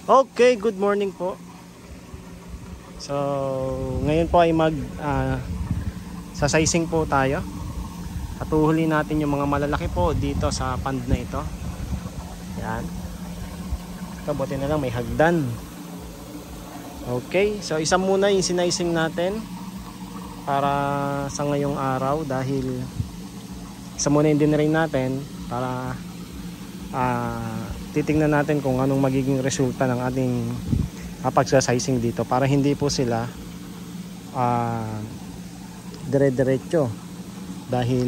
Okay, good morning po. So, ngayon po ay sasizing po tayo. At uhuli natin yung mga malalaki po dito sa pond na ito. Yan. Ito, buti na lang may hagdan. Okay, so isa muna yung sinizing natin para sa ngayong araw, dahil isa muna yung dinrain natin para titingnan natin kung anong magiging resulta ng ating pagsasizing dito, para hindi po sila dire-diretso, dahil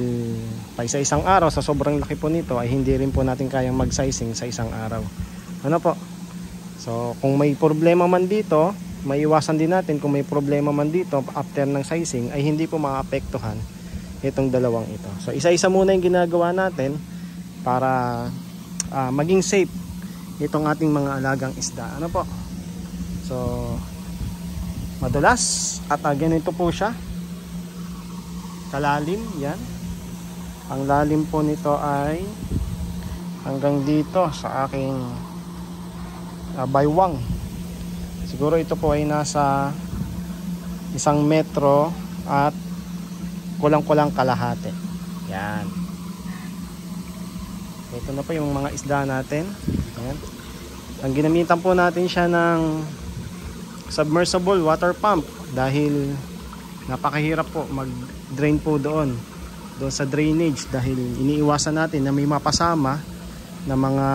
pa isa-isang araw sa sobrang laki po nito ay hindi rin po natin kayang mag-sizing sa isang araw. Ano po? So kung may problema man dito, maiwasan din natin kung may problema man dito after ng sizing ay hindi po maapektuhan itong dalawang ito. So isa-isa muna yung ginagawa natin para maging safe itong ating mga alagang isda. Ano po? So madulas at ganito po siya kalalim. Yan, ang lalim po nito ay hanggang dito sa aking baywang. Siguro ito po ay nasa 1 metro at kulang-kulang kalahati. Yan, ito na po yung mga isda natin. Yan. Ang ginamitan po natin siya ng submersible water pump dahil napakahirap po mag-drain po doon sa drainage, dahil iniiwasan natin na may mapasama na mga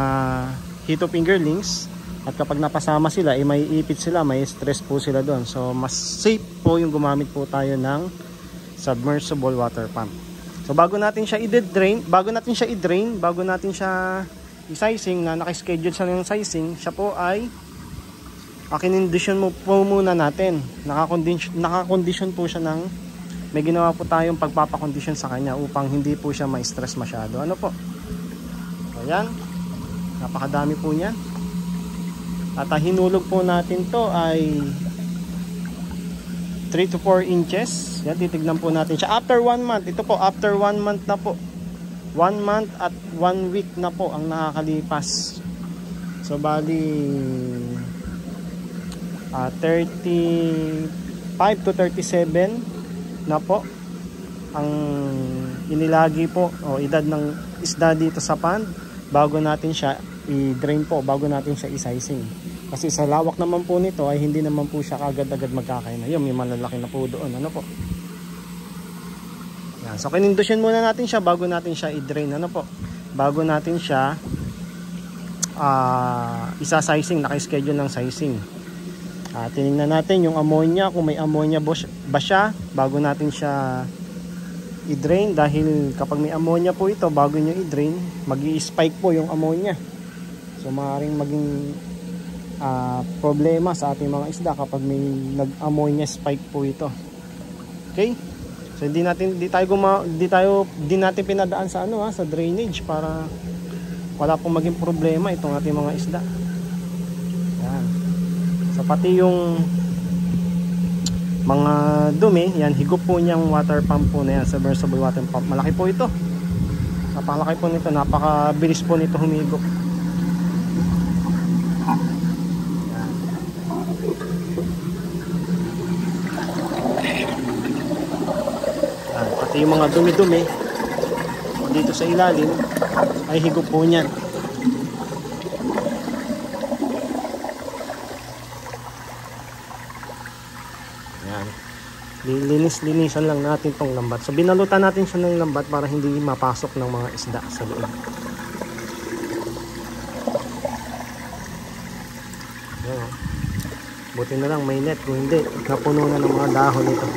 hito fingerlings, at kapag napasama sila ay may ipit sila, may stress po sila doon. So mas safe po yung gumamit po tayo ng submersible water pump. So bago natin siya i-drain, bago natin siya i-sizing, na naka-schedule siya ng sizing, siya po ay kinondisyon mo po muna natin. Naka-condition po siya ng, may ginawa po tayong pagpapakondisyon sa kanya upang hindi po siya ma-stress masyado. Ano po? Ayan, napakadami po niya. At hinulog po natin to ay 3 to 4 inches. Yan, titignan po natin siya after 1 month. Ito po, after 1 month na po. 1 month at 1 week na po ang nakakalipas. So bali 35 to 37 na po ang inilagi po o edad ng isda dito sa pond bago natin siya i-drain po, bago natin siya i-sizing. Kasi sa lawak naman po nito ay hindi naman po siya agad-agad magkakain. Ayun, may malalaki na po doon. Ano po? Yan. So kinondisyon muna natin siya bago natin siya i-drain. Ano po? Bago natin siya isa-sizing, naka-schedule ng sizing. Tinignan natin yung ammonia, kung may ammonia ba siya bago natin siya i-drain, dahil kapag may ammonia po ito bago nyo i-drain, mag-i-spike po yung ammonia. So maaaring maging problema sa ating mga isda kapag may nag-ammonia spike po ito. Okay? So hindi natin pinadaan sa sa drainage para wala pong maging problema itong ating mga isda. Yan. So pati yung mga dumi, yan, higop po niyang water pump po na yan, submersible water pump. Malaki po ito. Napakalaki po nito, napakabilis po nito humigop. Pati yung mga dumi-dumi dito sa ilalim ay higop po niyan. Yan. Linisan lang natin tong lambat. So binalutan natin siya ng lambat para hindi mapasok ng mga isda sa loob. Yan. Buti na lang may net, kung hindi napuno na ng mga dahon ito.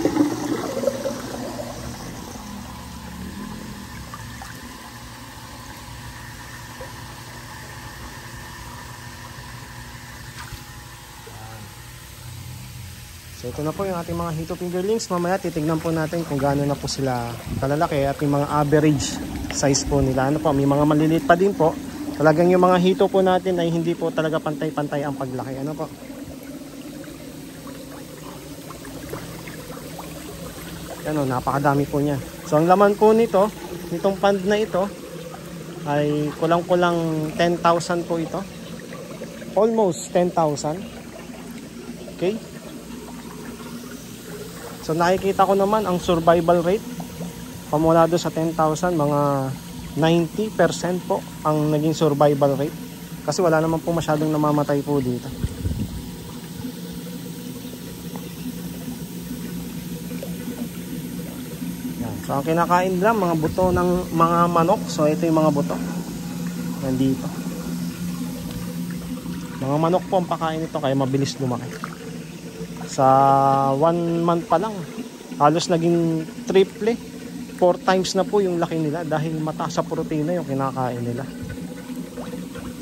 So ito na po yung ating mga hito fingerlings. Mamaya titignan po natin kung gaano na po sila kalalaki at yung mga average size po nila. Ano po, may mga maliliit pa din po. Talagang yung mga hito po natin ay hindi po talaga pantay-pantay ang paglaki. Ano po? Yan o, napakadami po niya. So ang laman po nito, nitong pond na ito ay kulang-kulang 10,000 po ito. almost 10,000. Okay? So nakikita ko naman ang survival rate pamula doon sa 10,000, mga 90% po ang naging survival rate. Kasi wala naman po masyadong namamatay po dito. Yan. So ang kinakain lang mga buto ng mga manok. So ito yung mga buto. Nandito. Mga manok po ang pakain nito kaya mabilis lumaki. Sa 1 month pa lang halos naging triple, 4 times na po yung laki nila dahil mataas sa proteina yung kinakain nila.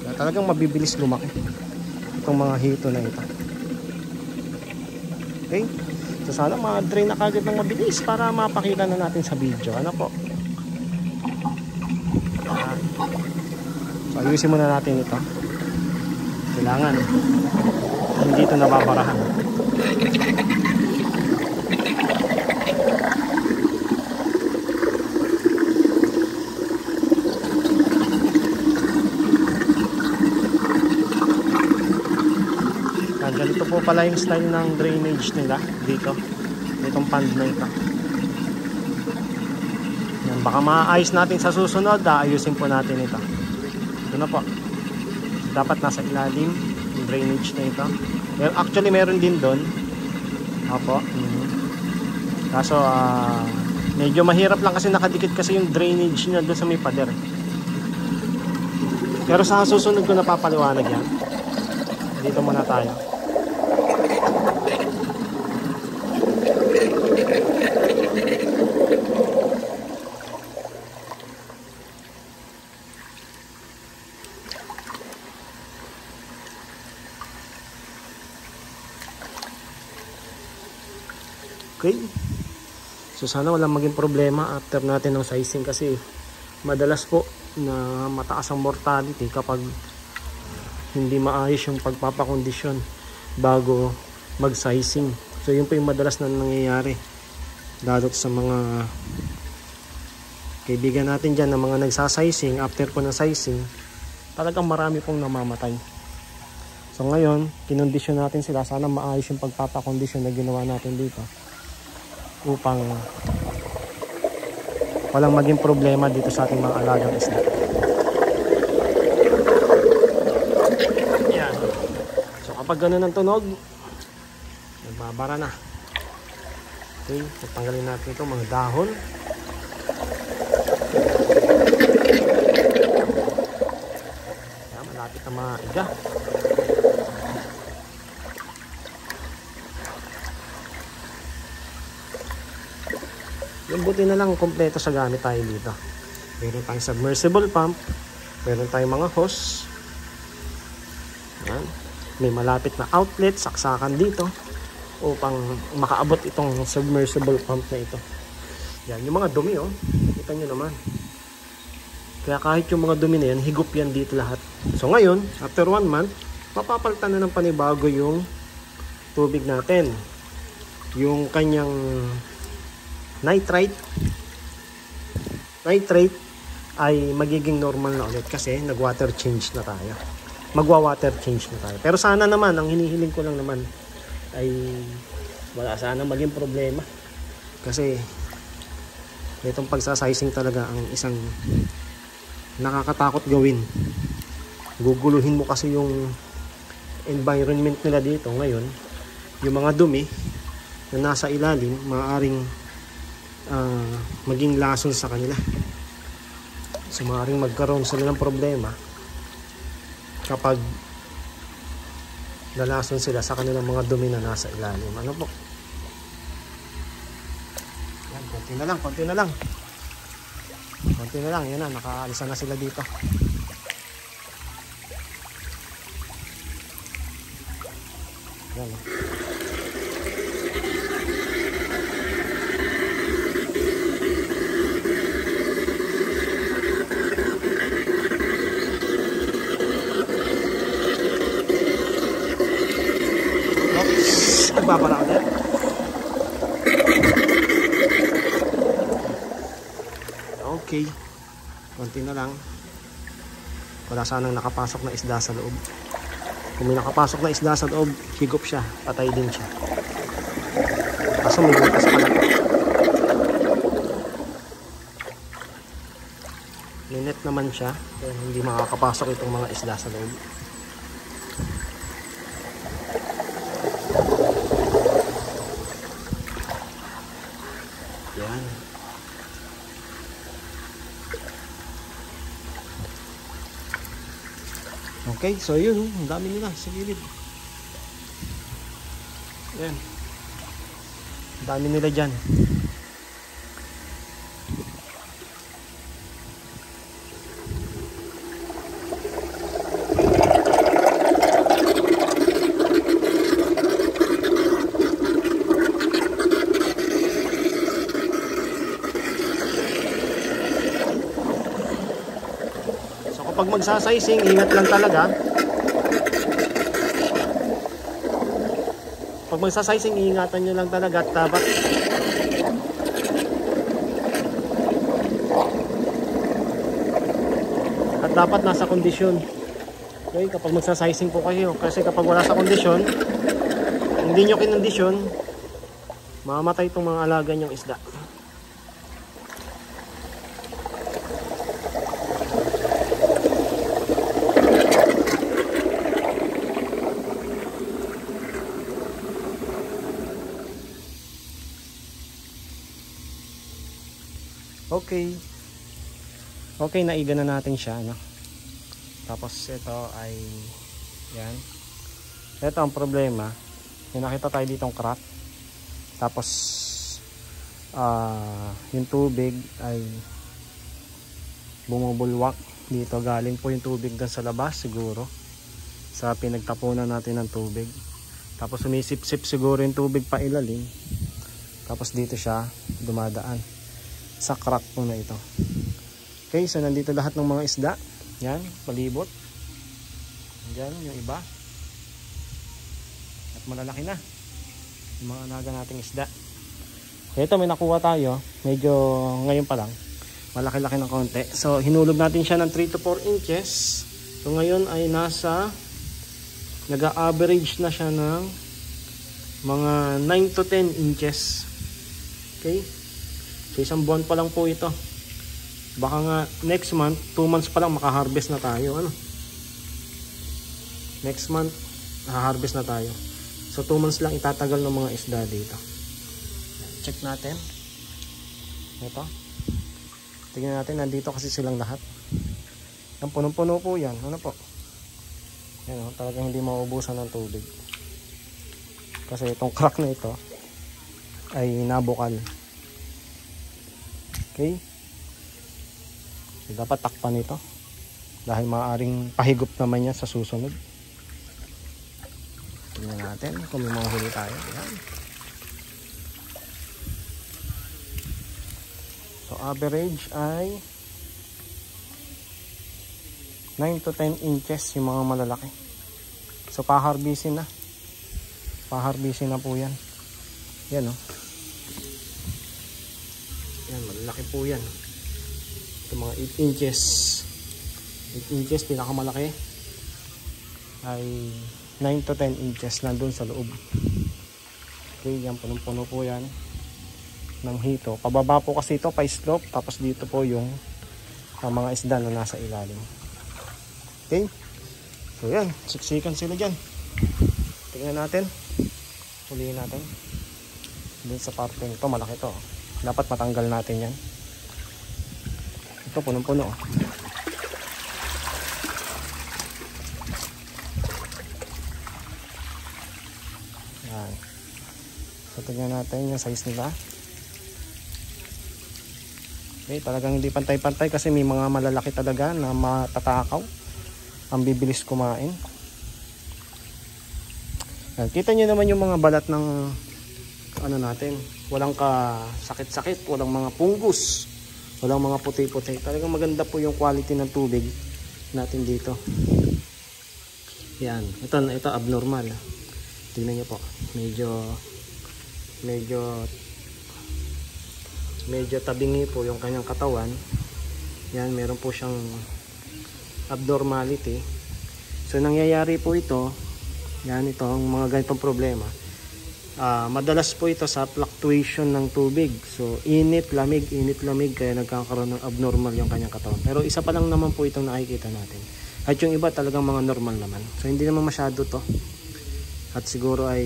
Kaya talagang mabibilis lumaki itong mga hito na ito. Okay, so sana ma-drain na kagad ng mabilis para mapakita na natin sa video. Ano po? So ayusin muna natin ito. Kailangan hindi ito nababarahan. Ganito po pala yung style ng drainage nila dito. Itong pond na ito. Yan, baka maayos natin sa susunod. Ayusin po natin ito. Ito na po. Dapat nasa ilalim yung drainage na ito. Actually meron din doon. Opo. Kaso medyo mahirap lang kasi nakadikit kasi yung drainage niya doon sa may pader. Pero sa susunod ko napapaliwanag yan. Dito muna tayo. Okay. So sana walang maging problema after natin ng sizing kasi madalas po na mataas ang mortality kapag hindi maayos yung pagpapakondisyon bago mag-sizing. So yun po yung madalas na nangyayari lalo sa mga kaibigan natin dyan na mga nagsasizing. After po ng sizing talagang marami pong namamatay. So ngayon kinondisyon natin sila, sana maayos yung pagpapakondisyon na ginawa natin dito upang walang maging problema dito sa ating mga alagang isda. Yan. So kapag ganun ang tunog, nagbabara na. Okay, tatanggalin natin ito mga dahon. Yan, malapit na maiga. Yung buti na lang kompleto sa gamit tayo dito. Meron tayong submersible pump, meron tayong mga hose. Yan. May malapit na outlet, saksakan dito upang makaabot itong submersible pump na ito. Yan, yung mga dumi kita nyo naman. Kaya kahit yung mga dumi na yan, higop yan dito lahat. So ngayon, after 1 month, mapapalitan na ng panibago yung tubig natin. Yung kanyang nitrate ay magiging normal na ulit kasi nag-water change na tayo. Magwa-water change na tayo. Pero sana naman, ang hinihiling ko lang naman ay wala sana maging problema. Kasi itong pagsasizing talaga ang isang nakakatakot gawin. Guguluhin mo kasi yung environment nila dito ngayon. Yung mga dumi na nasa ilalim, maaaring maging lason sa kanila. So maaaring magkaroon sila ng problema kapag lalason sila sa kanilang mga dumi na nasa ilalim. Ano po? Yan, konti na lang, konti na lang. Konti na lang, yan na, nakaalisa na sila dito. Yan. Nagbabara ulit. Okay, konti na lang. Wala sanang nakapasok na isda sa loob. Kung may nakapasok na isda sa loob, higop siya, patay din siya. Kaso may butas pala. Linet naman siya, kaya hindi makakapasok itong mga isda sa loob. Yan. Okay, so yun, ang dami nila sa gilid. Yan. Ang dami nila dyan. Pag magsasizing, ingat lang talaga. Pag magsasizing, ingatan nyo lang talaga at dapat nasa kondisyon. Okay, kapag magsasizing po kayo, kasi kapag wala sa kondisyon, hindi nyo kinondisyon, mamamatay itong mga alaga nyong isda. Okay. Okay, naiga na natin siya, no? Tapos ito ay yan. Ito ang problema. May nakita tayo ditong crack. Tapos yung tubig ay bumubulwak dito. Galing po yung tubig doon sa labas siguro. Sa pinagtapunan natin ng tubig. Tapos sumisip-sip siguro yung tubig pa ilalim. Tapos dito siya dumadaan sa crack po na ito. Okay, so nandito lahat ng mga isda. Yan, palibot. Yan, yung iba. At malalaki na yung mga anaga nating isda. Ito, may nakuha tayo. Medyo ngayon pa lang. Malaki-laki ng konti. So, hinulog natin siya ng 3 to 4 inches. So, ngayon ay nag-average na siya ng mga 9 to 10 inches. Okay? So isang buwan pa lang po ito. Baka nga next month, 2 months pa lang makaharvest na tayo. Ano? Next month, makaharvest na tayo. So 2 months lang itatagal ng mga isda dito. Check natin. Ito. Tingnan natin, nandito kasi silang lahat. Ang punong-puno po yan. Ano po? Yan o, talagang hindi mauubusan ng tubig. Kasi itong crack na ito ay nabukal. Okay. So, dapat takpan ito. Dahil maaaring pahigop naman yan sa susunod. Tingnan natin kung may mga huli tayo. Ayan. So average ay 9 to 10 inches yung mga malalaki. So paharbisin na. Paharbisin na po yan. Yan o. Yan, malalaki po yan. Ito mga 8 inches. 8 inches, pinakamalaki ay 9 to 10 inches nandun sa loob. Okay, yan, punong-puno po yan ng hito. Pababa po kasi ito, pa-slope. Tapos dito po yung mga isda na nasa ilalim. Okay, so yan, siksikan sila dyan. Tingnan natin. Huliin natin. Dun sa parte nito, malaki to. Dapat matanggal natin yan. Ito, punong-puno. Yan. So, tingnan natin yung size nila. Okay, talagang hindi pantay-pantay kasi may mga malalaki talaga na matatakaw. Ang bibilis kumain. Yan. Kita nyo naman yung mga balat ng ano natin. Walang kasakit-sakit, walang mga punggus, walang mga puti-puti. Talagang maganda po yung quality ng tubig natin dito. Yan. Ito abnormal. Tingnan nyo po. Medyo tabingi po yung kanyang katawan. Yan, meron po siyang abnormality. So nangyayari po ito Yan, ito ang mga ganitong problema. Madalas po ito sa fluctuation ng tubig. So init, lamig, kaya nagkakaroon ng abnormal yung kanyang katawan. Pero isa pa lang naman po itong nakikita natin. At yung iba talagang mga normal naman. So hindi naman masyado to. At siguro ay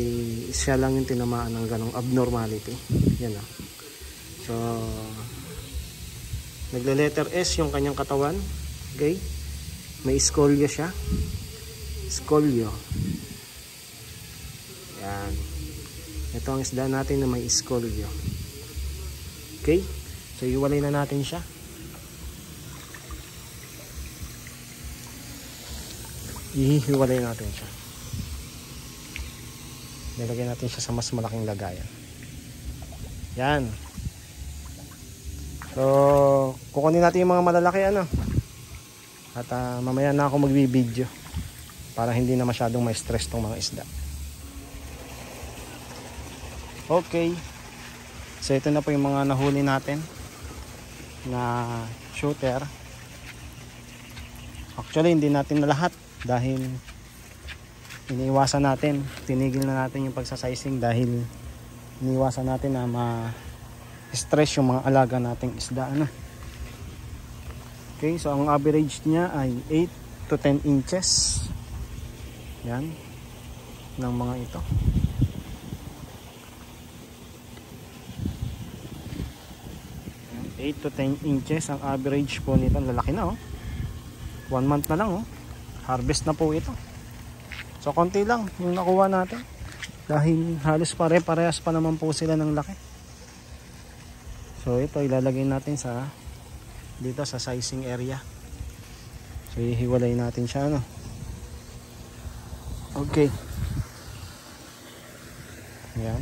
siya lang yung tinamaan ng ganong abnormality. Yan o. So nagle-letter S yung kanyang katawan. Okay? May scolio siya. Scolio. Yan. Ito ang isda natin na may scolio. Okay? So iwalay na natin siya. Ihiwalay natin siya. Nilagay natin siya sa mas malaking lagayan. Yan. So kukunin natin yung mga malalaki ano. At mamaya na ako magbibideo para hindi na masyadong ma-stress tong mga isda. Okay. So ito na po yung mga nahuli natin na shooter. Actually hindi natin na lahat dahil iniiwasan natin, tinigil na natin yung pagsasizing dahil iniiwasan natin na ma-stress yung mga alaga nating isda ano. Okay, so ang average niya ay 8 to 10 inches. Yan ng mga ito. 8 to 10 inches ang average po nito. Lalaki na oh. 1 month na lang oh. Harvest na po ito. So konti lang yung nakuha natin. Dahil halos pare-parehas pa naman po sila ng laki. So ito ilalagay natin sa dito sa sizing area. So ihiwalay natin siya ano. Okay. Yan.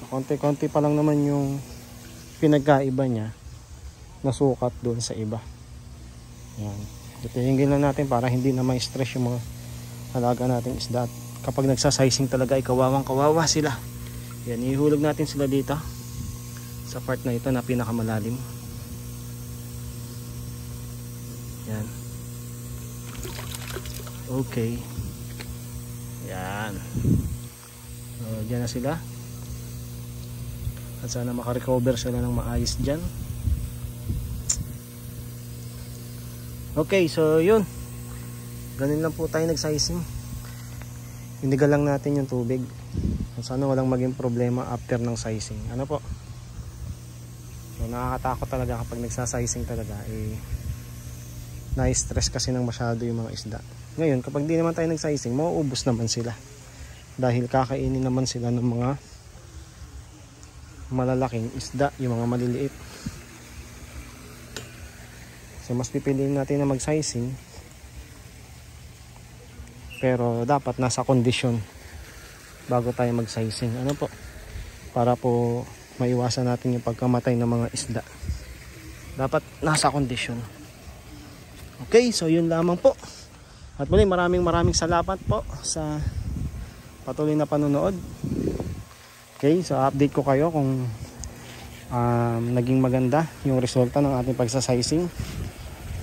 Konti-konti pa lang naman yung pinagkaiba niya na sukat doon sa iba. Yan. Itingin lang natin para hindi na ma-stress yung mga alaga nating isda. Kapag nagsasizing talaga ay kawawang-kawawa sila. Yan, ihulog natin sila dito sa part na ito na pinakamalalim. Yan. Okay. Yan. So, dyan na sila. At sana makarecover sila ng maayos dyan. Okay, so yun. Ganun lang po tayo nagsizing. Inigal lang natin yung tubig. Sana walang maging problema after ng sizing. Ano po? So nakakatakot talaga kapag nagsasizing talaga. Na-stress kasi ng masyado yung mga isda. Ngayon, kapag di naman tayo nagsizing, mauubos naman sila. Dahil kakainin naman sila ng mga malalaking isda, yung mga maliliit. So mas pipiliin natin na mag-sizing. Pero dapat nasa kondisyon bago tayo mag-sizing. Ano po? Para po maiwasan natin yung pagkamatay ng mga isda. Dapat nasa kondisyon. Okay, so yun lamang po. At muli maraming salamat po sa patuloy na panonood. Okay, so update ko kayo kung naging maganda yung resulta ng ating pagsasizing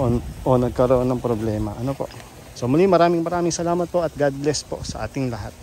o nagkaroon ng problema. Ano po? So muli maraming salamat po at God bless po sa ating lahat.